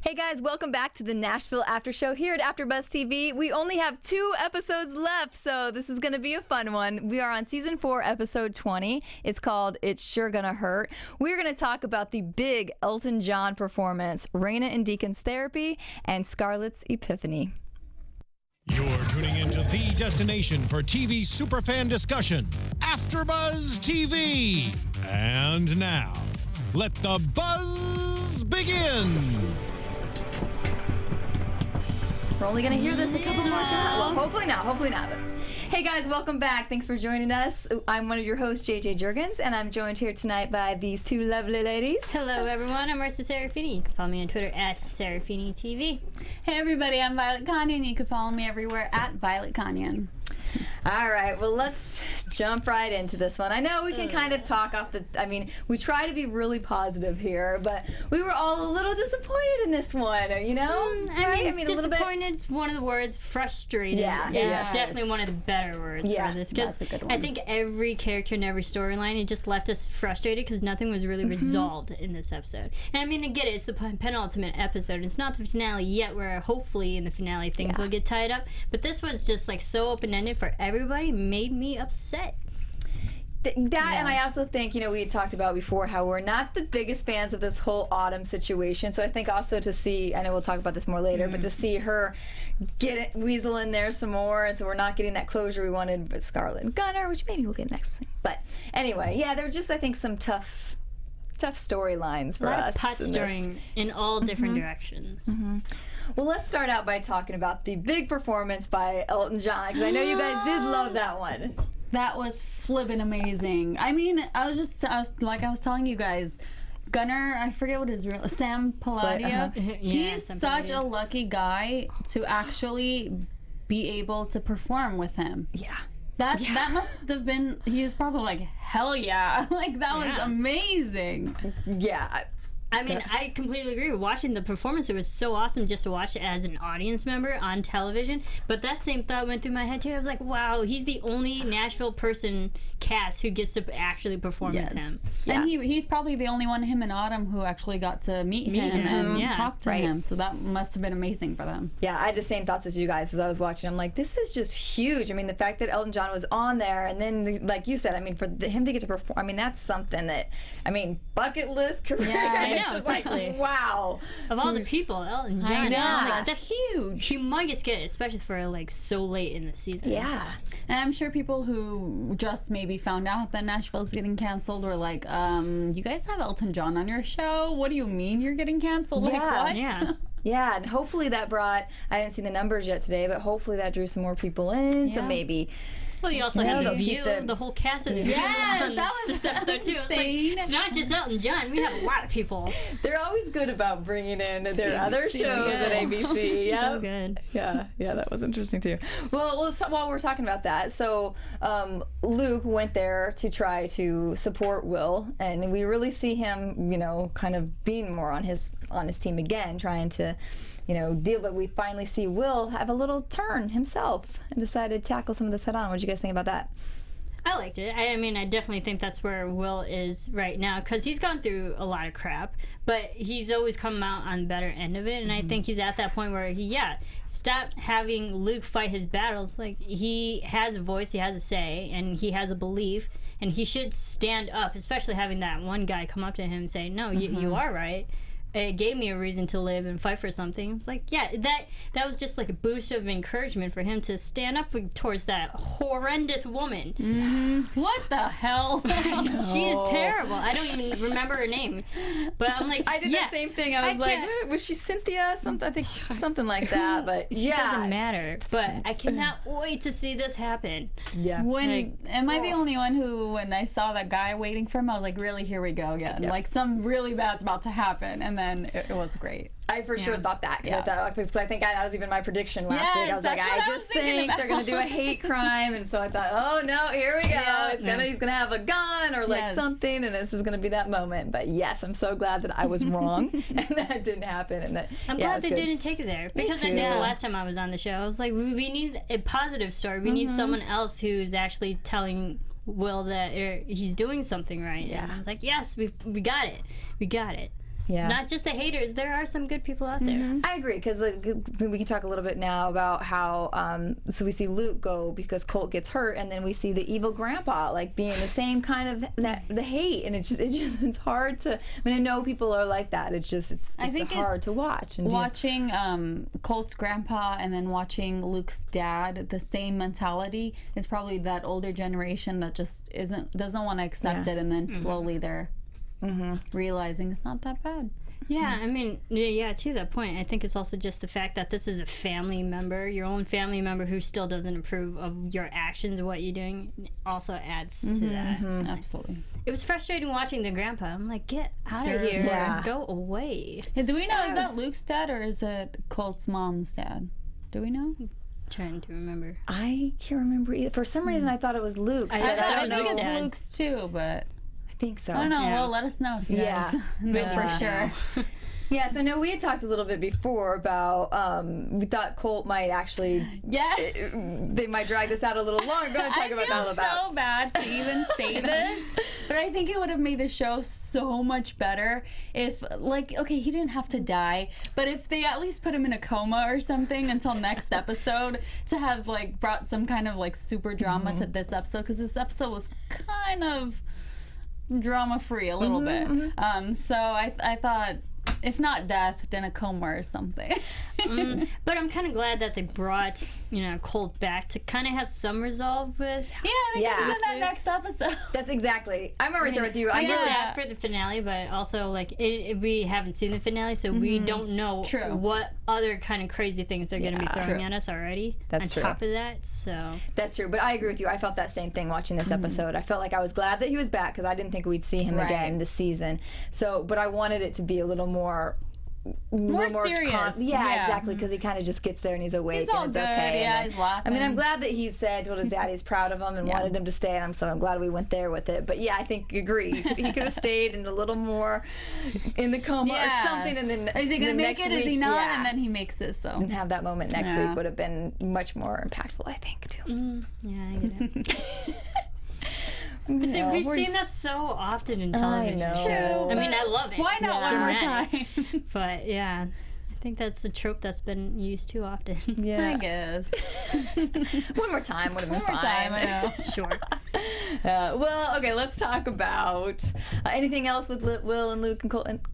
Hey guys, welcome back to the Nashville After Show here at AFTERBUZZ TV. We only have 2 episodes left, so this is going to be a fun one. We are on Season 4, Episode 20. It's called It's Sure Gonna Hurt. We're going to talk about the big Elton John performance, Rayna and Deacon's therapy, and Scarlett's epiphany. You're tuning into the destination for TV superfan discussion, AFTERBUZZ TV. And now, let the buzz begin. We're only going to hear this a couple more times. Well, hopefully not. But hey guys, welcome back. Thanks for joining us. I'm one of your hosts, JJ Jurgens, and I'm joined here tonight by these 2 lovely ladies. Hello everyone, I'm Marisa Serafini. You can follow me on Twitter at Serafini TV. Hey everybody, I'm Violet Kanian. You can follow me everywhere at Violet Kanian. All right, well, let's jump right into this one. I know we can kind of talk off the, we try to be really positive here, but we were all a little disappointed in this one, you know? I mean, disappointed is one of the words. Frustrated is definitely one of the better words for this. That's a good one. I think every character and every storyline, it just left us frustrated because nothing was really resolved in this episode. And I mean, I get it, it's the penultimate episode. It's not the finale yet, where hopefully in the finale things will get tied up, but this was just like so open-ended for everybody, made me upset. And I also think, you know, we had talked about before how we're not the biggest fans of this whole Autumn situation. So I think also to see, I know we'll talk about this more later, but to see her weasel in there some more, and so we're not getting that closure we wanted with Scarlett and Gunnar, which maybe we'll get next thing. But anyway, yeah, there were just, I think, some tough storylines for us. Pot stirring in all different directions. Well, let's start out by talking about the big performance by Elton John, because I know you guys did love that one. That was flippin' amazing. I mean, I was telling you guys, Gunnar, I forget what his real, Sam Palladio, he's such a lucky guy to actually be able to perform with him. Yeah. That must have been, he was probably like, hell yeah. Like, that was amazing. Yeah. I mean, I completely agree with watching the performance. It was so awesome just to watch it as an audience member on television. But that same thought went through my head too. I was like, wow, he's the only Nashville person cast who gets to actually perform with him. Yeah. And he's probably the only one, him and Autumn, who actually got to meet him and talk to him. So that must have been amazing for them. Yeah, I had the same thoughts as you guys as I was watching. I'm like, this is just huge. I mean, the fact that Elton John was on there, and then, like you said, I mean, for him to get to perform, I mean, that's something that, I mean, bucket list career. Yeah, I know. Just like, wow. Of all the people, Elton John. I know. Like, that's huge. Humongous get, especially for like so late in the season. Yeah. And I'm sure people who just maybe found out that Nashville's getting canceled were like, you guys have Elton John on your show? What do you mean you're getting canceled? Like, what? Yeah. Yeah, and hopefully that brought, I haven't seen the numbers yet today, but hopefully that drew some more people in, so maybe. Well, you also had The View, the whole cast of The View on that was this episode too. It's not just Elton John, we have a lot of people. They're always good about bringing in their other shows at ABC. Yeah, so good. Yeah, that was interesting too. Well, so while we're talking about that, so Luke went there to try to support Will, and we really see him, you know, kind of being more on his team again, trying to, you know, deal. But we finally see Will have a little turn himself and decided to tackle some of this head on. What did you guys think about that? I liked it. I mean, I definitely think that's where Will is right now, because he's gone through a lot of crap, but he's always come out on the better end of it, and I think he's at that point where stop having Luke fight his battles. Like, he has a voice, he has a say, and he has a belief, and he should stand up, especially having that one guy come up to him and say, no, you are right. It gave me a reason to live and fight for something. It's like, yeah, that was just like a boost of encouragement for him to stand up towards that horrendous woman. What the hell? She is terrible. I don't even remember her name. But I'm like, I did the same thing. I was like, was she Cynthia? Something, I think something like that. But she doesn't matter. But I cannot wait to see this happen. Yeah. Am I the only one who, when I saw that guy waiting for him, I was like, really, here we go again. Yeah. Like, some really bad's about to happen. And then it was great. I for sure thought that, because I think that was even my prediction last week. I was like, I just think they're going to do a hate crime, and so I thought, oh no, here we go. He's going to have a gun or like something, and this is going to be that moment. But yes, I'm so glad that I was wrong and that didn't happen. And that I'm glad they didn't take it there, because I think the last time I was on the show, I was like, we need a positive story. We need someone else who's actually telling Will that he's doing something right. Yeah. And I was like, yes, we got it. We got it. Yeah. Not just the haters. There are some good people out there. I agree, because we can talk a little bit now about how so we see Luke go because Colt gets hurt, and then we see the evil grandpa like being the same kind of the hate, and it's hard to. I mean, I know people are like that. It's hard to watch. And watching Colt's grandpa and then watching Luke's dad, the same mentality is probably that older generation that just doesn't want to accept it, and then slowly they're realizing it's not that bad. Yeah, I mean, yeah, to that point, I think it's also just the fact that this is a family member, your own family member who still doesn't approve of your actions or what you're doing, also adds to that. Absolutely. It was frustrating watching the grandpa. I'm like, get out of here. Yeah. Go away. Yeah, do we know, is that Luke's dad or is it Colt's mom's dad? Do we know? Trying to remember. I can't remember either. For some reason, I thought it was Luke's. I don't think know. it's Luke's too, but I think so. I don't know. Yeah. Well, let us know if you guys know for sure. Yes, I know we had talked a little bit before about we thought Colt might actually they might drag this out a little longer. Go ahead and talk about that a little bit. I feel so bad to even say this, but I think it would have made the show so much better if, like, okay, he didn't have to die, but if they at least put him in a coma or something until next episode to have like brought some kind of like super drama to this episode, because this episode was kind of drama free a little bit. So I thought, if not death, then a coma or something. But I'm kind of glad that they brought, Colt back to kind of have some resolve with. Yeah, they could have done that next episode. That's exactly. I'm right there with you. I get that for the finale, but also like we haven't seen the finale, so we don't know what other kind of crazy things they're going to be throwing at us already. That's true. On top of that, so that's true. But I agree with you. I felt that same thing watching this episode. I felt like I was glad that he was back because I didn't think we'd see him again this season. So, but I wanted it to be a little more serious. Yeah, exactly, because he kind of just gets there and he's awake He's all and good. it's okay. Yeah, then, he's laughing. I mean, I'm glad that he told his dad he's proud of him and wanted him to stay, and I'm glad we went there with it. But yeah, I think agree. He could have stayed and a little more in the coma or something, and then is he gonna make it? Week, is he not? And then he makes it. So and have that moment next week would have been much more impactful, I think, too. Yeah, I get it. We've seen that so often in television. I know. True. I mean, I love it. Why not one more time? But yeah, I think that's a trope that's been used too often. Yeah, I guess. One more time would have been fine. One more time, I know. Sure. Well, okay, let's talk about anything else with Will and Luke and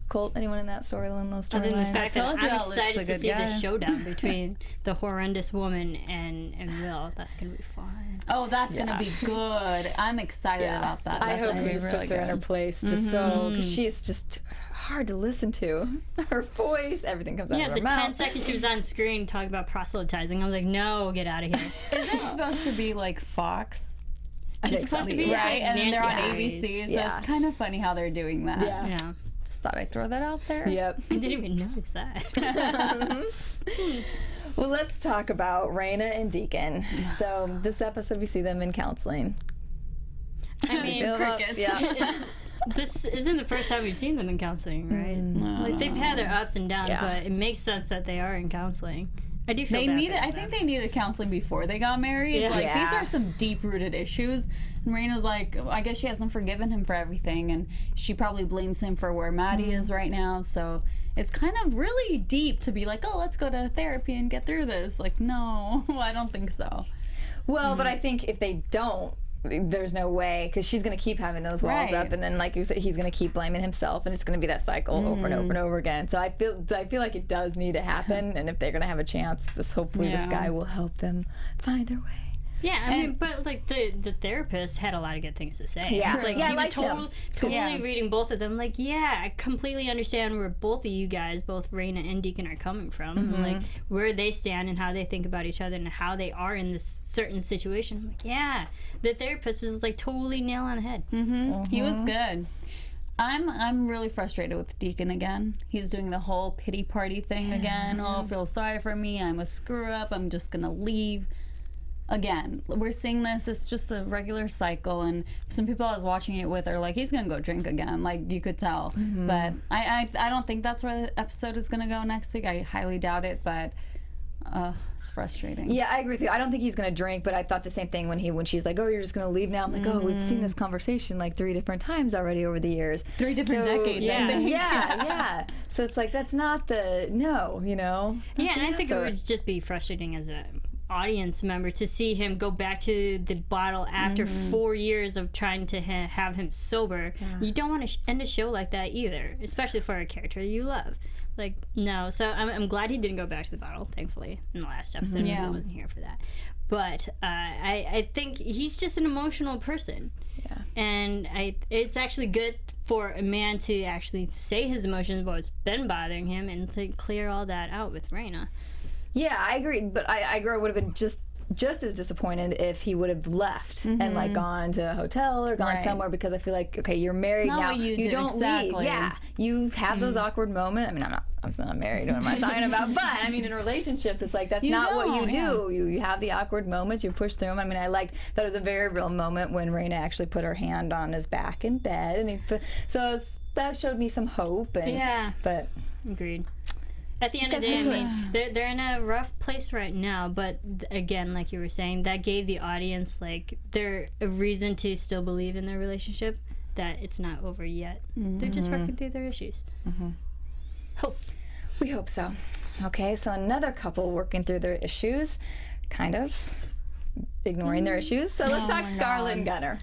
Colt. Anyone in that storyline? Other than the fact that I'm Luke's excited a to good see guy. the showdown between the horrendous woman and Will. That's gonna be fun. Oh, that's gonna be good. I'm excited about that. I That's hope gonna he be just really puts her in her good. place, just because she's just hard to listen to. Her voice, everything comes out of her The mouth. 10 seconds she was on screen talking about proselytizing, I was like, no, get out of here. Is it supposed to be like Fox? She's supposed to be Right, and then they're on Nancy ABC, so Yeah. it's kind of funny how they're doing that. Yeah. Just thought I'd throw that out there. Yep. I didn't even notice that. Well, let's talk about Rayna and Deacon. So this episode, we see them in counseling. I mean, Feel about- crickets. Yeah. this isn't the first time we've seen them in counseling, right? Like they've had their ups and downs, but it makes sense that they are in counseling. I do feel bad for them. I think they needed counseling before they got married. Yeah. Like Yeah. these are some deep-rooted issues. And Rayna's like, I guess she hasn't forgiven him for everything, and she probably blames him for where Maddie is right now. So it's kind of really deep to be like, oh, let's go to therapy and get through this. Like, no, I don't think so. Well, but I think if they don't, there's no way, because she's going to keep having those walls Right. up, and then, like you said, he's going to keep blaming himself, and it's going to be that cycle over and over and over again. So I feel like it does need to happen, and if they're going to have a chance, hopefully this guy will help them find their way. Yeah, I mean, but like the therapist had a lot of good things to say. Yeah. He's like, Yeah, I he was liked him. totally reading both of them. Like, yeah, I completely understand where both of you guys, both Rayna and Deacon, are coming from. And, like where they stand and how they think about each other and how they are in this certain situation. I'm like, yeah, the therapist was like totally nail on the head. He was good. I'm really frustrated with Deacon again. He's doing the whole pity party thing again. Oh, feel sorry for me. I'm a screw up. I'm just gonna leave. Again, we're seeing this. It's just a regular cycle, and some people I was watching it with are like, he's gonna go drink again. Like you could tell. But I don't think that's where the episode is gonna go next week. I highly doubt it. But It's frustrating. Yeah, I agree with you. I don't think he's gonna drink, but I thought the same thing when she's like, "Oh, you're just gonna leave now." I'm like, "Oh, we've seen this conversation like 3 different times already over the years, 3 different decades." Yeah. I think. yeah. So it's like that's not the no, you know. Yeah, and I think it would just be frustrating as a audience member to see him go back to the bottle after 4 years of trying to have him sober. You don't want to end a show like that either, especially for a character you love. Like, no. So I'm glad he didn't go back to the bottle, thankfully, in the last episode. Yeah. I wasn't here for that. But I think he's just an emotional person. Yeah. And it's actually good for a man to actually say his emotions, what's been bothering him, and to clear all that out with Rayna. Yeah, I agree, but I agree I would have been just as disappointed if he would have left and like gone to a hotel or gone somewhere, because I feel like, okay, you're married not now. what you do, don't exactly. leave. Yeah, you have those awkward moments. I mean, I'm still not married. What am I talking about? But I mean, in relationships, it's like that's not what you do. You have the awkward moments. You push through them. I mean, I liked that it was a very real moment when Rayna actually put her hand on his back in bed, and that showed me some hope. And, but Agreed. At the end of the day, I mean, they're in a rough place right now, but again, like you were saying, that gave the audience like a reason to still believe in their relationship, that it's not over yet. They're just working through their issues. Hope. we hope so. Okay, so another couple working through their issues, kind of ignoring their issues. So let's talk Scarlett and Gunner.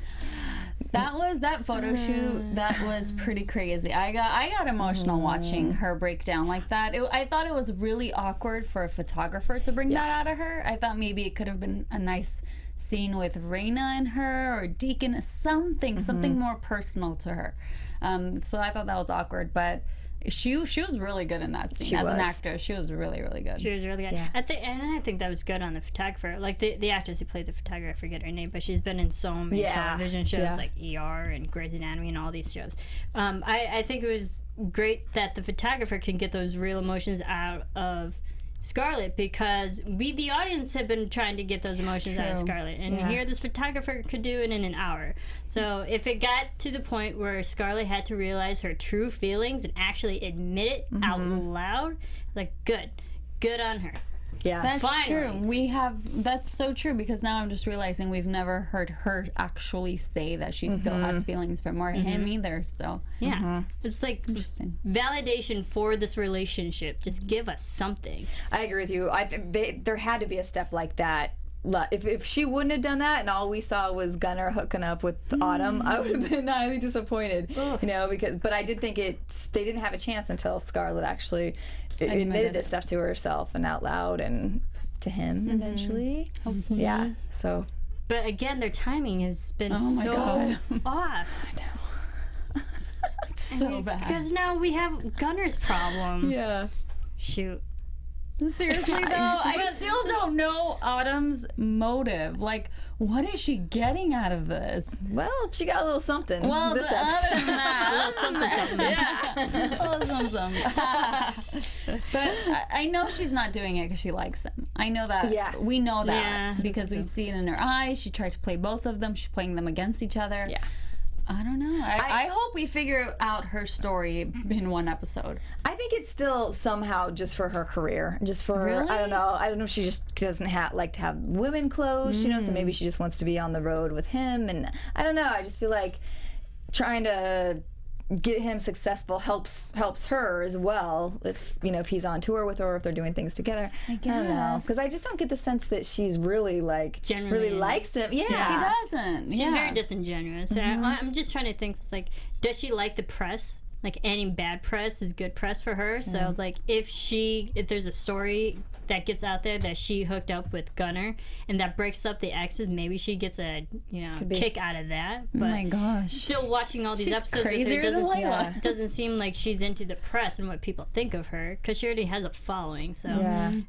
That photo shoot, that was pretty crazy. I got emotional watching her break down like that. I thought it was really awkward for a photographer to bring that out of her. I thought maybe it could have been a nice scene with Rayna and her, or Deacon, something more personal to her. So I thought that was awkward, but she was really good in that scene. An actor, she was really, really good. She was really good. Yeah. And I think that was good on the photographer. Like the actress who played the photographer, I forget her name, but she's been in so many television shows like ER and Grey's Anatomy and all these shows. I think it was great that the photographer can get those real emotions out of Scarlett, because we, the audience, have been trying to get those emotions out of Scarlett, and here this photographer could do it in an hour. So if it got to the point where Scarlett had to realize her true feelings and actually admit it out loud, like good on her. Yeah, that's finally. true. That's so true, because now I'm just realizing we've never heard her actually say that she still has feelings for him either. So so it's like interesting validation for this relationship. Just give us something. I agree with you. There had to be a step like that. If she wouldn't have done that and all we saw was Gunner hooking up with Autumn, I would have been highly disappointed. You know, but I did think they didn't have a chance until Scarlett actually admitted this stuff to herself and out loud and to him eventually. Hopefully. Yeah. So. But again, their timing has been so off. I know. It's so bad. Because now we have Gunner's problem. Yeah. Shoot. Seriously though, I still don't know Autumn's motive. Like, what is she getting out of this? Well, she got a little something. Well, this other than something. that, a little something. But I know she's not doing it because she likes him. I know that. Yeah. We know that because we've seen in her eyes. She tried to play both of them. She's playing them against each other. Yeah. I don't know. I hope we figure out her story in one episode. I think it's still somehow just for her career. Just for Really? I don't know if she just doesn't like to have women close, you know, so maybe she just wants to be on the road with him. And I don't know. I just feel like trying to get him successful helps her as well, if he's on tour with her or if they're doing things together. I don't know, because I just don't get the sense that she's really really likes him. Yeah, she doesn't. She's very disingenuous. I'm just trying to think, it's like, does she like the press? Like, any bad press is good press for her. So like, if there's a story that gets out there that she hooked up with Gunner and that breaks up the exes, maybe she gets a kick out of that. But oh my gosh, still watching all these episodes with her doesn't seem like she's into the press and what people think of her, because she already has a following. So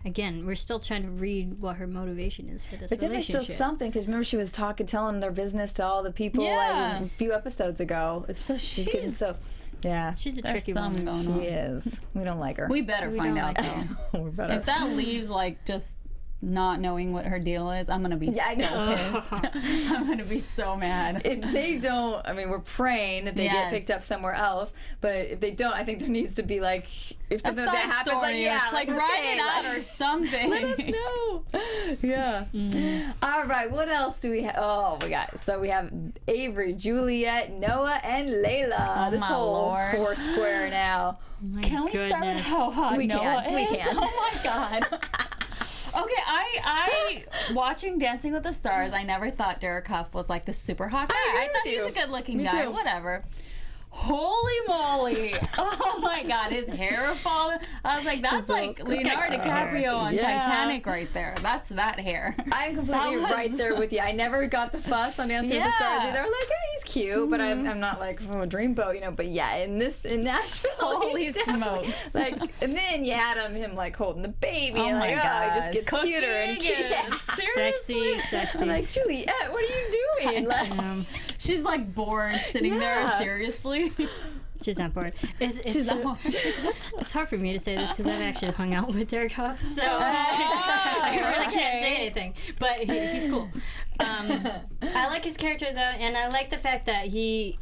again, we're still trying to read what her motivation is for this relationship. But still something, because remember she was telling their business to all the people like, a few episodes ago. She's getting so. Yeah, she's a tricky one. Going on. She is. We don't like her. We better find out though. If that leaves like just not knowing what her deal is, I'm gonna be so pissed. I'm gonna be so mad. If they don't, I mean, we're praying that they get picked up somewhere else. But if they don't, I think there needs to be like, if something like that happens, like write it out or something. Let us know. Yeah. All right. What else do we have? Oh, we have Avery, Juliette, Noah, and Layla. Oh, this my whole Lord. four square now. Can we start with how hot Noah is? We can. Oh my God. Okay, I watching Dancing with the Stars, I never thought Derek Huff was like the super hot guy. I thought he was a good looking guy. Too. Whatever. Holy moly. Oh my God, his hair falling. I was like, that's like Leonardo DiCaprio on Titanic right there. That's that hair. I'm completely right there with you. I never got the fuss on Dancing with the Stars either. I was like, hey, he's cute, but I'm not like, oh, dreamboat, you know. But yeah, in Nashville, holy smokes. Like, and then you had him like holding the baby, oh and my God. he just gets cuter and Sexy. I'm like, Juliette, what are you doing? Like, she's like bored sitting there seriously. She's not bored. It's hard for me to say this because I've actually hung out with Derek Huff, so I really can't say anything. But he's cool. I like his character though, and I like the fact that it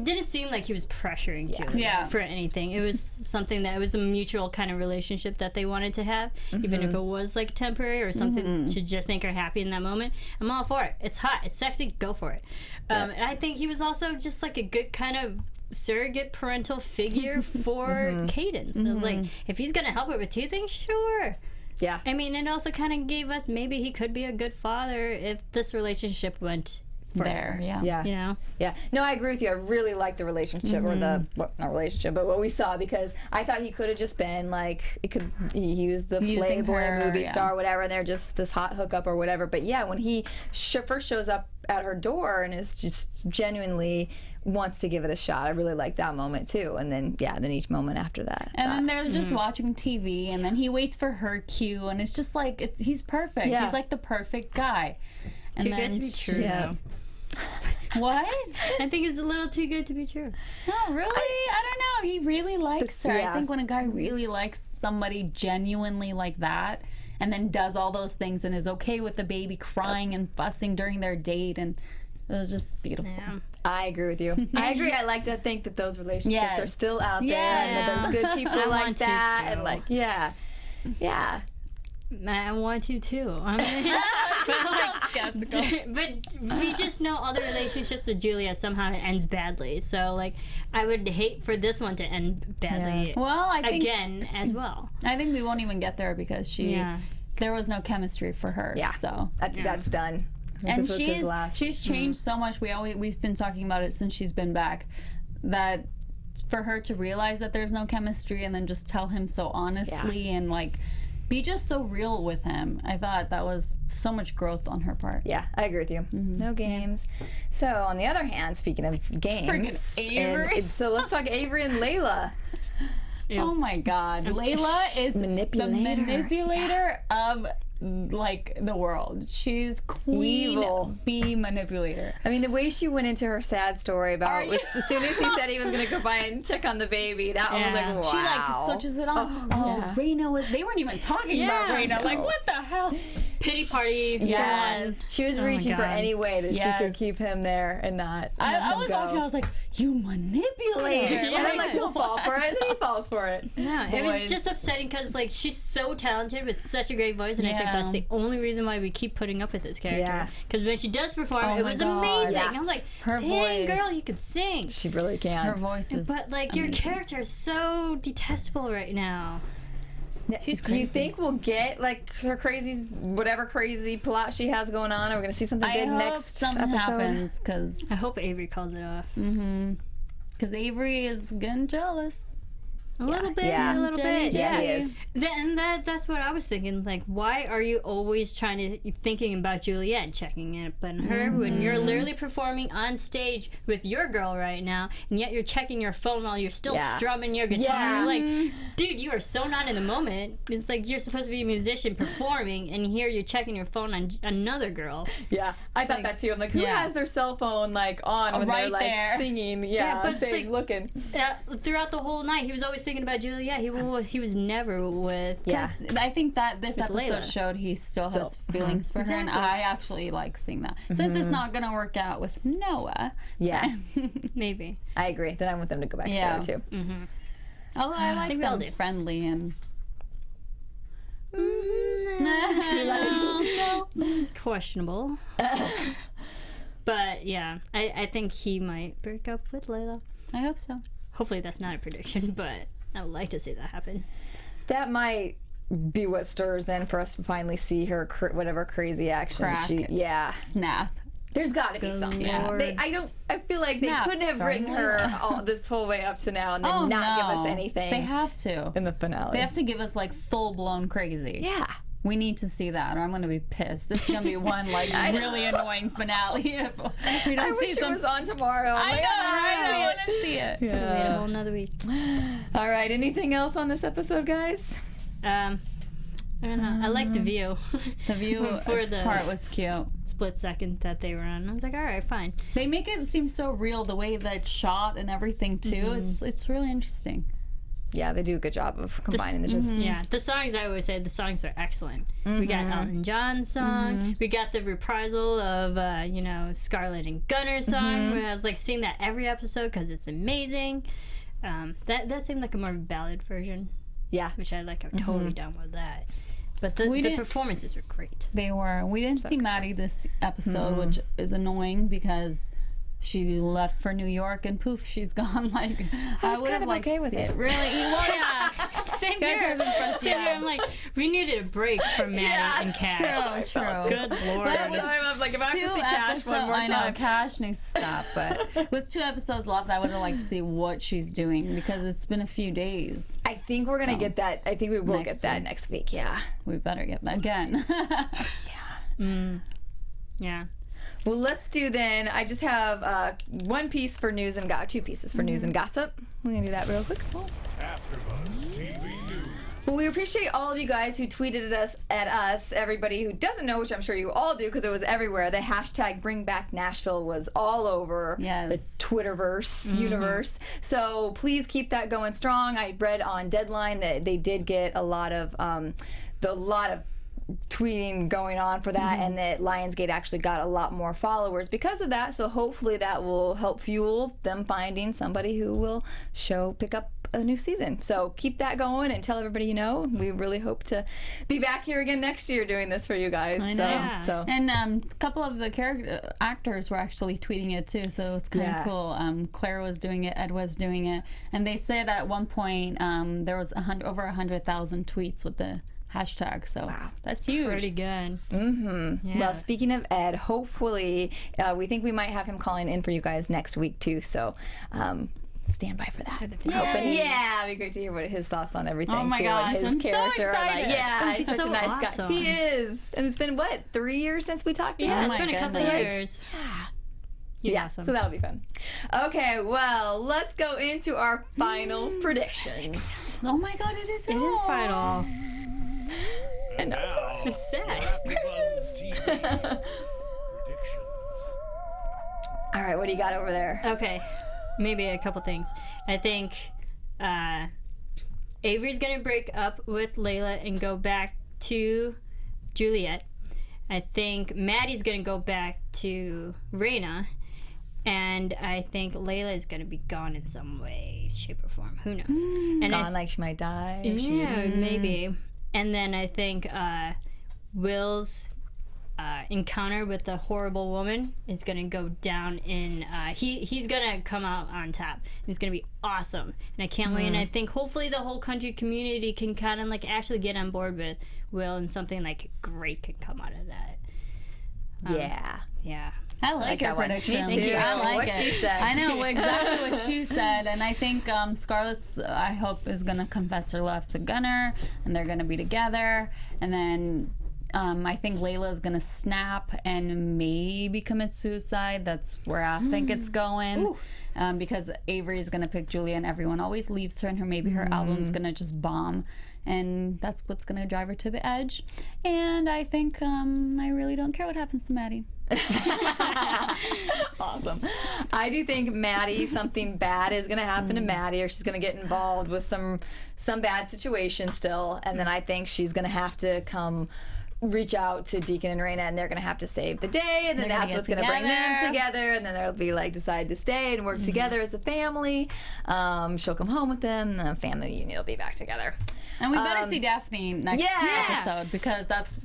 didn't seem like he was pressuring Julia for anything. It was something that it was a mutual kind of relationship that they wanted to have, even if it was like temporary or something to just make her happy in that moment. I'm all for it. It's hot. It's sexy. Go for it. And I think he was also just like a good kind of surrogate parental figure for Cadence. So like, if he's gonna help her with two things, sure. Yeah. I mean, it also kind of gave us maybe he could be a good father if this relationship went there. Yeah. You know? Yeah. No, I agree with you. I really like the relationship, or not relationship, but what we saw, because I thought he could have just been like, he was the Playboy movie star, whatever, and they're just this hot hookup or whatever. But yeah, when he first shows up at her door and is just genuinely wants to give it a shot, I really like that moment too. And then each moment after that. And then they're just watching TV, and then he waits for her cue, and it's just like, he's perfect. Yeah. He's like the perfect guy. And Too good to be true. Yeah. What? I think it's a little too good to be true. No, really? I don't know. He really likes her. I think when a guy really likes somebody genuinely like that, and then does all those things and is okay with the baby crying and fussing during their date, and it was just beautiful. Yeah. I agree with you. I agree. I like to think that those relationships are still out there, and that there's good people like that, and like, yeah. I want to too. But we just know all the relationships with Julia somehow ends badly. So like, I would hate for this one to end badly. Well, I think again as well. I think we won't even get there because there was no chemistry for her. Yeah. So that's done. And she's changed so much. We've been talking about it since she's been back, that for her to realize that there's no chemistry and then just tell him so honestly and like be just so real with him. I thought that was so much growth on her part. Yeah, I agree with you. No games. So on the other hand, speaking of games, Avery. So let's talk Avery and Layla. Yeah. Oh my God, Layla is the manipulator of like the world. She's queen bee manipulator. I mean, the way she went into her sad story about as soon as he said he was gonna go by and check on the baby, that was like, wow. She like switches it on. Rayna was. They weren't even talking about Rayna. Like, what the hell? Pity party. Yes. She was reaching for any way that she could keep him there and not. I was watching. I was like, you manipulate her. And I'm like, don't fall for it. And then he falls for it. Yeah, it was just upsetting because like she's so talented with such a great voice, and I think that's the only reason why we keep putting up with this character. Because when she does perform, it was amazing. Yeah. I was like, her dang, girl, you could sing. She really can. Her voice is But like amazing. Your character is so detestable right now. She's crazy. Do you think we'll get like her whatever crazy plot she has going on? Are we gonna see something big next episode? Happens, because I hope Avery calls it off. Because Avery is getting jealous. A little bit. Yeah, he is. That's what I was thinking. Like, why are you always thinking about Juliette, checking up on her when you're literally performing on stage with your girl right now, and yet you're checking your phone while you're still strumming your guitar? Like, dude, you are so not in the moment. It's like you're supposed to be a musician performing, and here you're checking your phone on another girl. Yeah, I thought that too. I'm like, who has their cell phone like on when they're like singing? Yeah, on stage looking. Throughout the whole night, he was always thinking about Juliette. He was never with. Yeah, I think that this episode Layla. showed he still has feelings for her, and I actually like seeing that. Since it's not gonna work out with Noah. Yeah, Maybe. I agree. Then I want them to go back together too. Although I like them friendly and. Questionable. But yeah, I think he might break up with Layla. I hope so. Hopefully that's not a prediction, but I would like to see that happen. That might be what stirs then for us to finally see her whatever crazy action Snap. There's got to be something. I feel like they couldn't have written her this whole way up to now and then not give us anything. They have to in the finale. They have to give us like full blown crazy. Yeah. We need to see that, or I'm gonna be pissed. This is gonna be one like really annoying finale. If we don't I wish it was on tomorrow. I know, I want to see it. Wait a whole another week. All right. Anything else on this episode, guys? I don't know. I like the view. The view part was cute. Split second that they were on. I was like, all right, fine. They make it seem so real, the way that it's shot and everything too. It's really interesting. Yeah, they do a good job of combining the shows. Yeah, the songs, I always say, the songs are excellent. We got Elton John's song. We got the reprisal of, Scarlett and Gunner's song. Where I was like seeing that every episode because it's amazing. That seemed like a more ballad version. Yeah. Which I like. I'm totally down with that. But the performances were great. They were. We didn't see Maddie this episode, which is annoying because she left for New York and poof, she's gone. Like I would have liked okay with it. Really? Well, yeah. Same here. I'm like, we needed a break from Maddie and Cash. True. Good Lord. But I'm like, if I have to see Cash one more time. I know, Cash needs to stop. But with 2 episodes left, I would have liked to see what she's doing because it's been a few days. I think we're going to get that. I think we will get that next week, yeah. We better get that again. Yeah. Well, let's do then. I just have one piece for news and 2 pieces for news and gossip. We're going to do that real quick. AfterBuzz TV News. Well, we appreciate all of you guys who tweeted at us. Everybody who doesn't know, which I'm sure you all do because it was everywhere, the hashtag Bring Back Nashville was all over the Twitterverse universe. So please keep that going strong. I read on Deadline that they did get a lot of tweeting going on for that, and that Lionsgate actually got a lot more followers because of that. So hopefully that will help fuel them finding somebody who will pick up a new season. So keep that going and tell everybody you know. We really hope to be back here again next year doing this for you guys. I know. So and a couple of the actors were actually tweeting it too, so it's kind of cool. Claire was doing it, Ed was doing it, and they said at one point there was over 100,000 tweets with the hashtag, so that's huge. Pretty good. Yeah. Well, speaking of Ed, hopefully we think we might have him calling in for you guys next week too, so stand by for that. It'd be great to hear what his thoughts on everything my too, gosh, and his character. So excited. He's such a nice guy. He is, and it's been 3 years since we talked to him. Yeah, it's been a couple of years. He's awesome. So that'll be fun. Okay, well, let's go into our final predictions. Oh my God, it is final. And now, it's sad. AfterBuzz TV predictions. All right, what do you got over there? Okay, maybe a couple things. I think Avery's gonna break up with Layla and go back to Juliette. I think Maddie's gonna go back to Rayna. And I think Layla is going to be gone in some way, shape, or form. Who knows? And gone like she might die. Yeah, maybe. And then I think Will's encounter with the horrible woman is going to go down in... he's going to come out on top. It's going to be awesome. And I can't wait. And I think hopefully the whole country community can kind of actually get on board with Will and something great can come out of that. Yeah. I like her prediction. Me too. I like what she said. I know exactly what she said, and I think Scarlett's, I hope, is going to confess her love to Gunner, and they're going to be together, and then I think Layla is going to snap and maybe commit suicide. That's where I think it's going, because Avery is going to pick Julia, and everyone always leaves her, and maybe her album's going to just bomb. And that's what's going to drive her to the edge. And I think I really don't care what happens to Maddie. Awesome. I do think Maddie, something bad is going to happen to Maddie, or she's going to get involved with some bad situation still, and then I think she's going to have to come reach out to Deacon and Rayna, and they're going to have to save the day, and then that's what's going to bring them together, and then they'll be like, decide to stay and work together as a family. She'll come home with them, and the family union will be back together. And we better see Daphne next episode, because that's...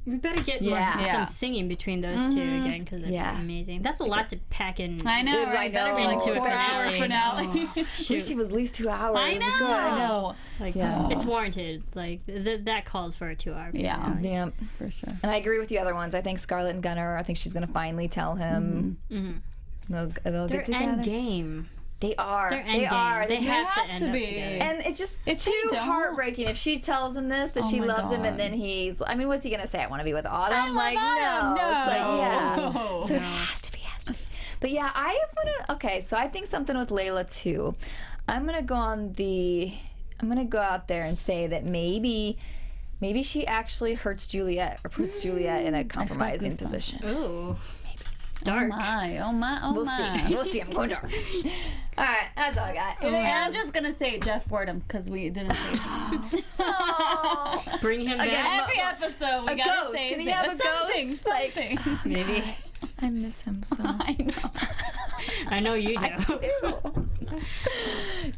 We better get some singing between those two again, because it's amazing. That's a lot to pack in. I know, right? Better bring to a 4-hour finale. I wish she was at least 2 hours. I know. Like, it's warranted. Like, that calls for a 2-hour finale. Yeah, for sure. And I agree with the other ones. I think Scarlett and Gunnar, I think she's going to finally tell him. They'll get together. End game. They are. They are. They have to end be. up together. And it's too heartbreaking if she tells him this, that she loves him, and then he's, I mean, what's he going to say? I want to be with Autumn? No. It's like, No. So it has to be. But yeah, okay, so I think something with Layla too. I'm going to go out there and say that maybe she actually hurts Juliette, or puts Juliette in a compromising position. Ooh. Dark. Oh my. We'll see. I'm going dark. All right, that's all I got. And I'm just gonna say Jeff Fordham, because we didn't say him. Bring him back. Every episode we gotta say Can he have a ghost? Something. Maybe. I miss him so. I know. I know you do.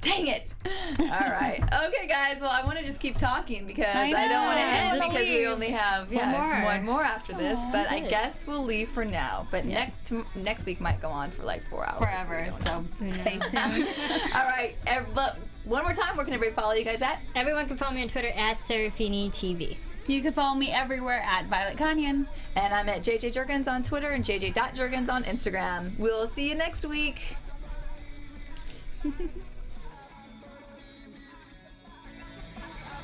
Dang it. All right. Okay, guys. Well, I want to just keep talking because I don't want to end because we only have one more after this. But I guess we'll leave for now. But next week might go on for like 4 hours. Forever. So stay tuned. All right. One more time, where can everybody follow you guys at? Everyone can follow me on Twitter at Serafini TV. You can follow me everywhere at Violet Kanian. And I'm at JJ Jurgens on Twitter and JJ.Jurgens on Instagram. We'll see you next week.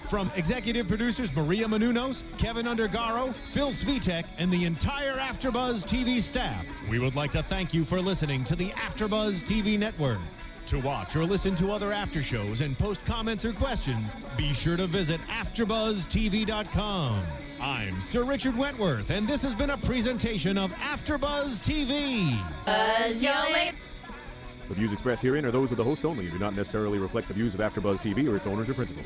From executive producers Maria Menounos, Kevin Undergaro, Phil Svitek, and the entire AfterBuzz TV staff, we would like to thank you for listening to the AfterBuzz TV network. To watch or listen to other after shows and post comments or questions, be sure to visit AfterBuzzTV.com. I'm Sir Richard Wentworth, and this has been a presentation of AfterBuzz TV. The views expressed herein are those of the hosts only and do not necessarily reflect the views of AfterBuzz TV or its owners or principals.